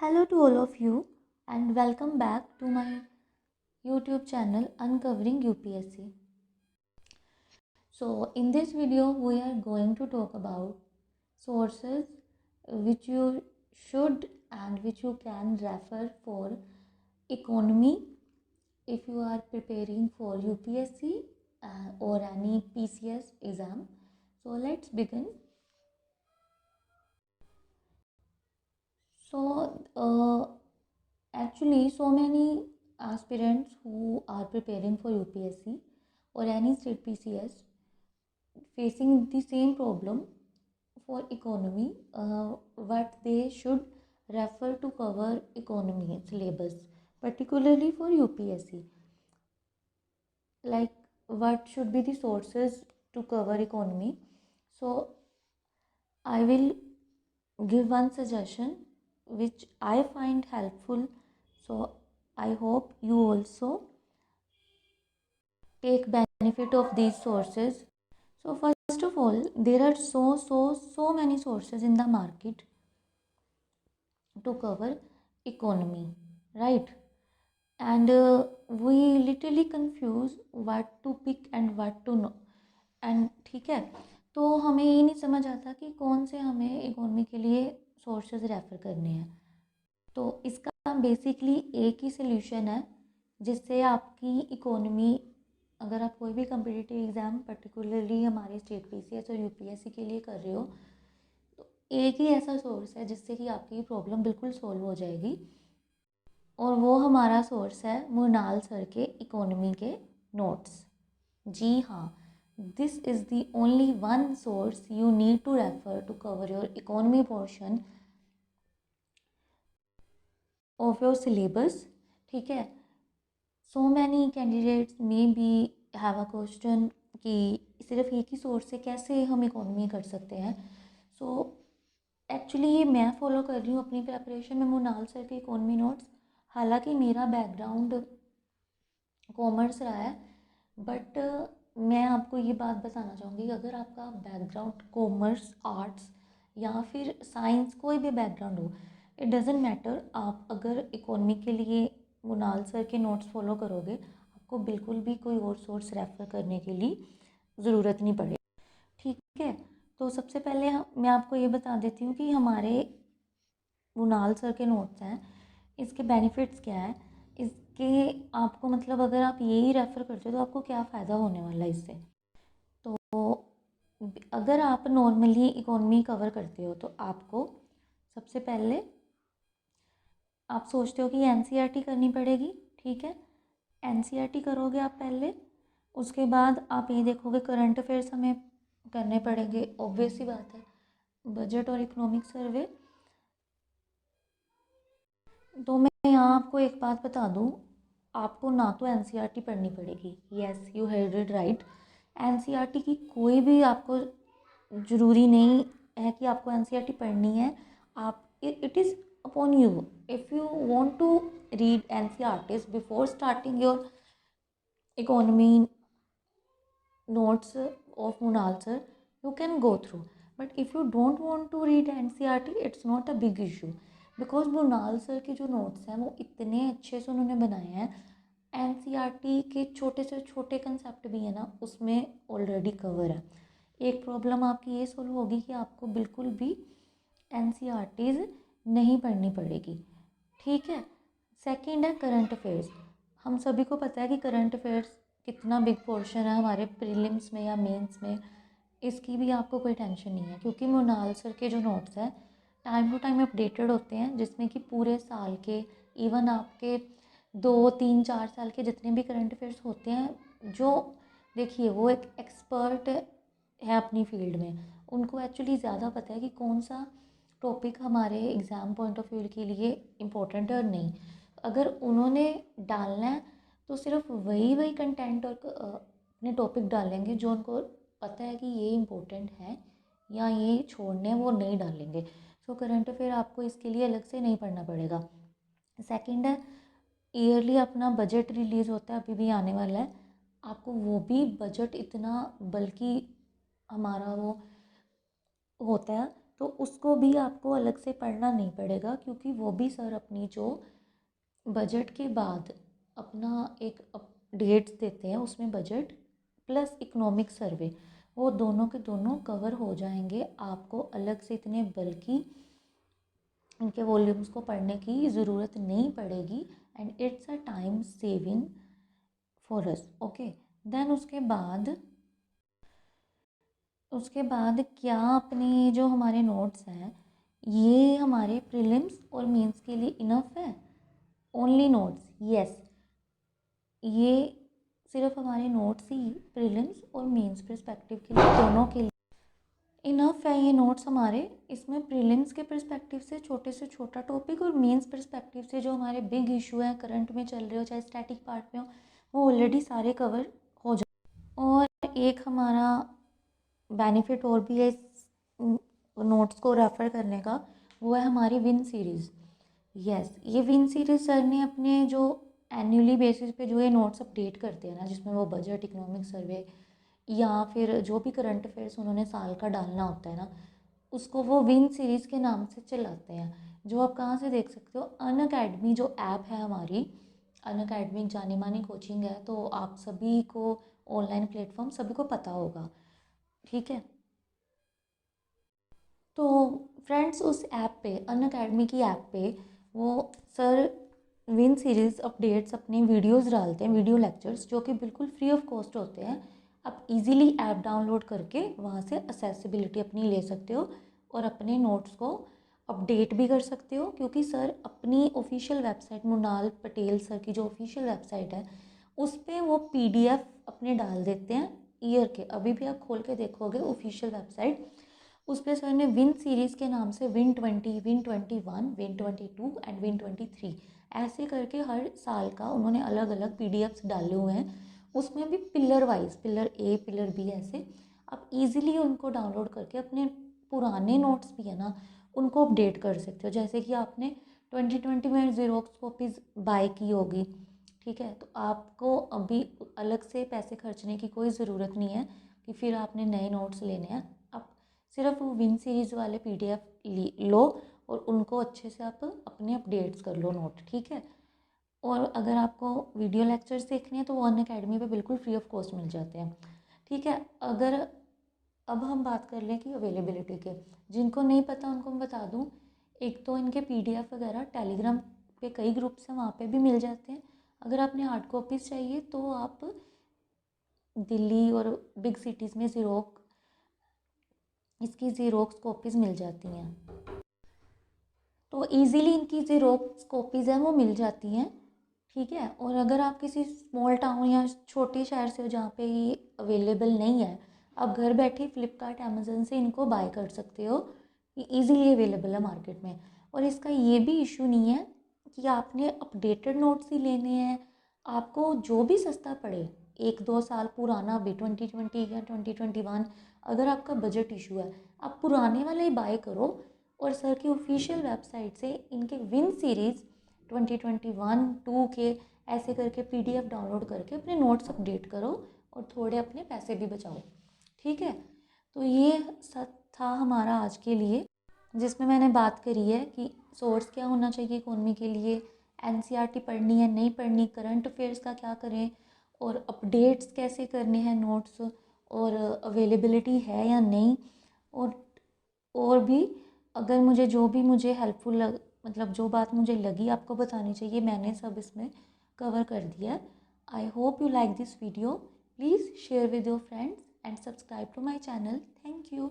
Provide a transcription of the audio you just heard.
Hello to all of you and welcome back to my YouTube channel Uncovering UPSC. So in this video we are going to talk about sources which you should and which you can refer for economy if you are preparing for UPSC or any PCS exam. So let's begin. Actually, so many aspirants who are preparing for UPSC or any state PCS facing the same problem for economy, what they should refer to cover economy syllabus, particularly for UPSC. Like, what should be the sources to cover economy? So, I will give one suggestion which I find helpful. So, I hope you also take benefit of these sources. So first of all, there are so many sources in the market to cover economy, right? And we literally confuse what to pick and what to know. And ठीक है, तो हमें ये नहीं समझ आता कि कौन से हमें इकोनॉमी के लिए सोर्सेज रेफ़र करने हैं। तो इसका बेसिकली एक ही सल्यूशन है जिससे आपकी इकोनॉमी, अगर आप कोई भी कम्पिटिटिव एग्ज़ाम पर्टिकुलरली हमारे स्टेट पीसीएस और यूपीएससी के लिए कर रहे हो, तो एक ही ऐसा सोर्स है जिससे कि आपकी प्रॉब्लम बिल्कुल सॉल्व हो जाएगी, और वो हमारा सोर्स है मुनाल सर के इकोनॉमी के नोट्स। जी हाँ, this is the only one source you need to refer to cover your economy portion of your syllabus. ठीक है, so many candidates may be have a question कि सिर्फ एक ही सोर्स से कैसे हम इकोनॉमी कर सकते हैं। सो एक्चुअली ये मैं फॉलो कर रही हूँ अपनी प्रेपरेशन में मुनाल सर के इकोनॉमी नोट्स। हालांकि मेरा बैकग्राउंड कॉमर्स रहा है, बट मैं आपको ये बात बताना चाहूँगी कि अगर आपका बैकग्राउंड कॉमर्स, आर्ट्स या फिर साइंस, कोई भी बैकग्राउंड हो, इट डजेंट मैटर, आप अगर इकोनॉमी के लिए मुनाल सर के नोट्स फॉलो करोगे, आपको बिल्कुल भी कोई और सोर्स रेफ़र करने के लिए ज़रूरत नहीं पड़ेगी। ठीक है, तो सबसे पहले मैं आपको ये बता देती हूँ कि हमारे मुनाल सर के नोट्स हैं, इसके बेनिफिट्स क्या है, इसके आपको मतलब अगर आप यही रेफ़र करते हो तो आपको क्या फ़ायदा होने वाला है इससे। तो अगर आप नॉर्मली इकोनॉमी कवर करते हो तो आपको सबसे पहले आप सोचते हो कि एनसीईआरटी करनी पड़ेगी। ठीक है, एनसीईआरटी करोगे आप पहले, उसके बाद आप ये देखोगे करंट अफेयर्स हमें करने पड़ेंगे, ऑब्वियस सी बात है, बजट और इकोनॉमिक सर्वे। तो मैं यहाँ आपको एक बात बता दूँ, आपको ना तो एनसीईआरटी पढ़नी पड़ेगी, yes you heard it right. NCERT की कोई भी आपको ज़रूरी नहीं है कि आपको एनसीईआरटी पढ़नी है। आप it is upon you, if you want to read NCERTs before starting your economy notes of Munal sir, you can go through. But if you don't want to read NCERT, it's not a big issue, because Munal sir के जो notes हैं वो इतने अच्छे से उन्होंने बनाए हैं। NCERT के छोटे से छोटे कंसेप्ट भी है ना, उसमें ऑलरेडी कवर है। एक प्रॉब्लम आपकी ये सोल्व होगी कि आपको बिल्कुल भी NCERTs नहीं पढ़नी पड़ेगी। ठीक है, सेकंड है करंट अफेयर्स। हम सभी को पता है कि करंट अफेयर्स कितना बिग पोर्शन है हमारे प्रीलिम्स में या मेंस में, इसकी भी आपको कोई टेंशन नहीं है, क्योंकि मुनाल सर के जो नोट्स हैं टाइम टू टाइम अपडेटेड होते हैं, जिसमें कि पूरे साल के, इवन आपके 2 3 4 साल के जितने भी करंट अफेयर्स होते हैं, जो देखिए वो एक एक्सपर्ट है अपनी फील्ड में, उनको एक्चुअली ज़्यादा पता है कि कौन सा टॉपिक हमारे एग्ज़ाम पॉइंट ऑफ व्यू के लिए इम्पोर्टेंट है और नहीं। अगर उन्होंने डालना है तो सिर्फ वही कंटेंट और अपने टॉपिक डालेंगे जो उनको पता है कि ये इम्पोर्टेंट है, या ये छोड़ने वो नहीं डालेंगे। सो करंट अफेयर आपको इसके लिए अलग से नहीं पढ़ना पड़ेगा। सेकंड है, ईयरली अपना बजट रिलीज़ होता है, अभी भी आने वाला है, आपको वो भी बजट इतना, बल्कि हमारा वो होता है तो उसको भी आपको अलग से पढ़ना नहीं पड़ेगा, क्योंकि वो भी सर अपनी जो बजट के बाद अपना एक डेट्स देते हैं, उसमें बजट प्लस इकोनॉमिक सर्वे, वो दोनों के दोनों कवर हो जाएंगे। आपको अलग से इतने बल्कि इनके वॉल्यूम्स को पढ़ने की ज़रूरत नहीं पड़ेगी, and it's a time saving for us. Okay, then उसके बाद क्या अपने जो हमारे नोट्स हैं ये हमारे प्रीलिम्स और मेंस के लिए इनफ है? ओनली नोट्स, यस, ये सिर्फ हमारे नोट्स ही प्रीलिम्स और मेंस पर्सपेक्टिव के लिए, दोनों के लिए इनफ है ये नोट्स हमारे। इसमें प्रीलिम्स के पर्सपेक्टिव से छोटा टॉपिक और मेंस पर्सपेक्टिव से जो हमारे बिग इशू हैं, करंट में चल रहे हो चाहे स्टैटिक पार्ट में हो, वो ऑलरेडी सारे कवर हो जाए। और एक हमारा बेनिफिट और भी है इस नोट्स को रेफ़र करने का, वो है हमारी विन सीरीज़। यस, ये विन सीरीज़ सर ने अपने जो एनुअली बेसिस पे जो ये नोट्स अपडेट करते हैं ना, जिसमें वो बजट, इकोनॉमिक सर्वे या फिर जो भी करंट अफेयर्स उन्होंने साल का डालना होता है ना, उसको वो विन सीरीज़ के नाम से चलाते हैं। जो आप कहाँ से देख सकते हो, अन अकेडमी जो ऐप है हमारी, अन अकेडमी जानी मानी कोचिंग है, तो आप सभी को ऑनलाइन प्लेटफॉर्म सभी को पता होगा, ठीक है। तो फ्रेंड्स, उस ऐप पे, अन अकेडमी की ऐप पे, वो सर विन सीरीज़ अपडेट्स अपने वीडियोस डालते हैं, वीडियो लेक्चर्स, जो कि बिल्कुल फ्री ऑफ कॉस्ट होते हैं। आप इजीली ऐप डाउनलोड करके वहाँ से असेसिबिलिटी अपनी ले सकते हो और अपने नोट्स को अपडेट भी कर सकते हो, क्योंकि सर अपनी official website, Mrinal Patel sir की जो ऑफिशियल वेबसाइट है, उस पर वो PDF अपने डाल देते हैं ईयर के। अभी भी आप खोल के देखोगे ऑफिशियल वेबसाइट, उस पर सर ने विन सीरीज़ के नाम से Win20, Win21, Win22 and Win23 ऐसे करके हर साल का उन्होंने अलग अलग PDFs डाले हुए हैं। उसमें भी pillar wise, pillar A, pillar B, ऐसे आप इजीली उनको डाउनलोड करके अपने पुराने नोट्स भी है ना, उनको अपडेट कर सकते हो। जैसे कि आपने 2020 में ज़ेरोक्स कॉपीज़ बाय की होगी, ठीक है, तो आपको अभी अलग से पैसे खर्चने की कोई ज़रूरत नहीं है कि फिर आपने नए नोट्स लेने हैं। आप सिर्फ वो विन सीरीज़ वाले PDF लो और उनको अच्छे से आप अपने अपडेट्स कर लो नोट, ठीक है। और अगर आपको वीडियो लेक्चर्स देखने हैं तो वो अन अकेडमी पे बिल्कुल फ्री ऑफ कॉस्ट मिल जाते हैं, ठीक है। अगर अब हम बात कर लें कि अवेलेबिलिटी के, जिनको नहीं पता उनको मैं बता दूं, एक तो इनके PDF वगैरह टेलीग्राम पे कई ग्रुप्स हैं, वहाँ पे भी मिल जाते हैं। अगर आपने हार्ड कॉपीज़ चाहिए तो आप दिल्ली और बिग सिटीज़ में इसकी ज़ीरोक्स कॉपीज़ मिल जाती हैं, तो इजीली इनकी ज़ीरोक्स कॉपीज़ हैं वो मिल जाती हैं, ठीक है। और अगर आप किसी स्मॉल टाउन या छोटे शहर से हो जहाँ पे ये अवेलेबल नहीं है, आप घर बैठे फ्लिपकार्ट, अमेज़न से इनको बाय कर सकते हो। ये ईज़िली अवेलेबल है मार्केट में। और इसका ये भी इशू नहीं है कि आपने अपडेटेड नोट्स ही लेने हैं। आपको जो भी सस्ता पड़े, 1-2 साल पुराना भी, 2020 या 2021, अगर आपका बजट इशू है, आप पुराने वाले ही बाय करो और सर की ऑफिशियल वेबसाइट से इनके विन सीरीज़ 2021-2 के ऐसे करके PDF डाउनलोड करके अपने नोट्स अपडेट करो और थोड़े अपने पैसे भी बचाओ, ठीक है। तो ये सब था हमारा आज के लिए, जिसमें मैंने बात करी है कि सोर्स क्या होना चाहिए इकोनॉमी के लिए, NCERT पढ़नी है नहीं पढ़नी, करंट अफेयर्स का क्या करें, और अपडेट्स कैसे करने हैं नोट्स, और अवेलेबिलिटी है या नहीं, और भी अगर मुझे हेल्पफुल मतलब जो बात मुझे लगी आपको बतानी चाहिए, मैंने सब इसमें कवर कर दिया है। I hope you like this video. Please share with your friends and subscribe to my channel. Thank you.